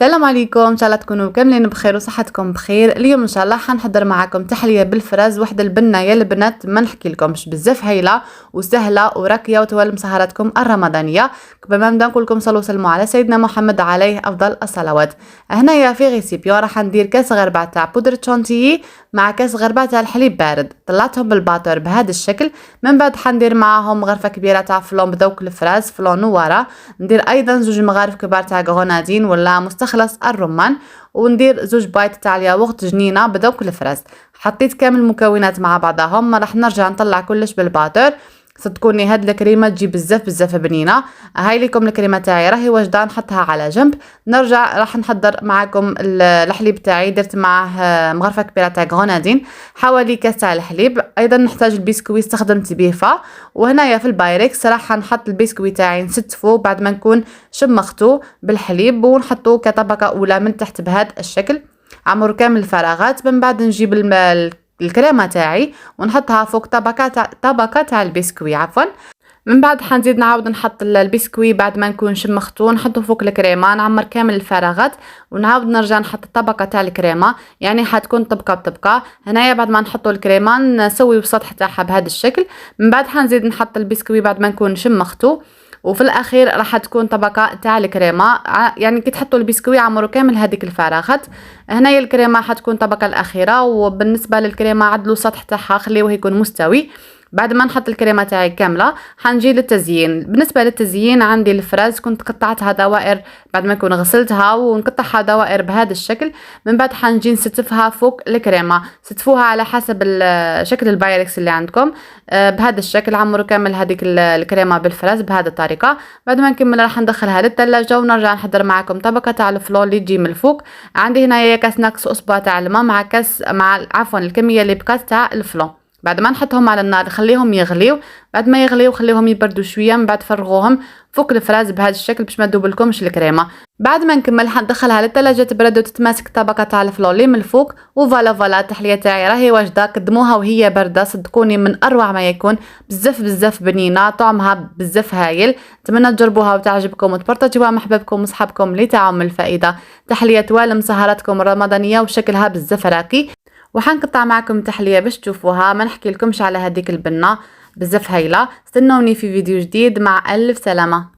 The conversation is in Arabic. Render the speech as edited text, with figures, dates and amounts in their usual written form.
السلام عليكم، ان شاء الله تكونوا كاملين بخير وصحتكم بخير. اليوم ان شاء الله حنحضر معكم تحليه بالفراز، واحده البنه يا البنات ما نحكي لكمش، بزاف هايله وسهله وراكيه وتوالم سهراتكم الرمضانيه. قبل ما نبدا نقول لكم صلوا وسلموا على سيدنا محمد عليه افضل الصلوات. هنايا في ريسيبيو راح ندير كاس غربه تاع بودره شونتيي مع كاس غربه تاع الحليب بارد، طلعتهم بالباطور بهذا الشكل. من بعد حندير معاهم غرفه كبيره تاع فلون بذوق الفراز، فلون نواره. ندير ايضا زوج مغارف كبار تاع غونادين ولا مستخلص الرمان، وندير زوج بايت تاع الياغورت جنينه بذوق الفراز. حطيت كامل المكونات مع بعضهم، راح نرجع نطلع كلش بالباطور. صدقوني هاد الكريمه تجي بزاف بنينه. هاي لكم الكريمه تاعي راهي واجده، نحطها على جنب. نرجع راح نحضر معكم الحليب تاعي. درت معاه مغرفه كبيره تاع غونادين، حوالي كاس تاع الحليب. ايضا نحتاج البسكوي، استخدمت بيفا. وهنايا في البايركس راح نحط البسكوي تاعي نستفو بعد ما نكون شمختو بالحليب، ونحطوه كطبقه اولى من تحت بهذا الشكل، عمر كامل الفراغات. من بعد نجيب الكريمه تاعي ونحطها فوق طبقه تاع البسكوي عفوا. من بعد حنزيد نعاود نحط البسكوي بعد ما نكون شمختو، نحطو فوق الكريمه، نعمر كامل الفراغات ونعاود نرجع نحط الطبقه تاع الكريمه، يعني حتكون طبقه بطبقه. هنايا بعد ما نحطو الكريمه نسوي السطح تاعها بهذا الشكل. من بعد حنزيد نحط البسكوي بعد ما نكون شمختو، وفي الاخير راح تكون طبقه تاع الكريمه. يعني كي تحطوا البسكوي عمروا كامل هذيك الفراغات. هنايا الكريمه حتكون الطبقه الاخيره، وبالنسبه للكريمه عدلوا السطح تاعها خليوه يكون مستوي. بعد ما نحط الكريمه تاعي كامله حنجي للتزيين. بالنسبه للتزيين عندي الفراز كنت قطعتها دوائر بعد ما نكون غسلتها، ونقطعها دوائر بهذا الشكل. من بعد حنجي نستفها فوق الكريمه، ستفوها على حسب شكل البايركس اللي عندكم. بهذا الشكل عمروا كامل هذيك الكريمه بالفراز بهذه الطريقه. بعد ما نكمل راح ندخلها للثلاجه، ونرجع نحضر معكم طبقه تاع الفلون اللي تجي من الفوق. عندي هنايا كاس ناقص اصبع تاع الماء مع كاس مع عفوا الكميه اللي بقات تاع الفلون. بعد ما نحطهم على النار خليهم يغليو. بعد ما يغليو خليهم يبردوا شويه، من بعد فرغوهم فوق الفراز بهذا الشكل باش ما تذوبلكمش الكريمه. بعد ما نكمل حندخلها للثلاجه تبرد وتتماسك طبقه تاع الفلون اللي من الفوق. وفوالا التحليه تاعي راهي واجده، قدموها وهي بارده، صدقوني من اروع ما يكون، بزاف بنينه، طعمها بزاف هايل. نتمنى تجربوها وتعجبكم وتبارطاجوها مع احبابكم وصحابكم اللي تاعهم الفائده. تحليه توالم سهراتكم الرمضانيه وشكلها بزاف راقي. وحنقطع معكم تحليه باش تشوفوها، ما نحكي لكمش على هذيك البنه بزاف هايله. استنوني في فيديو جديد، مع الف سلامه.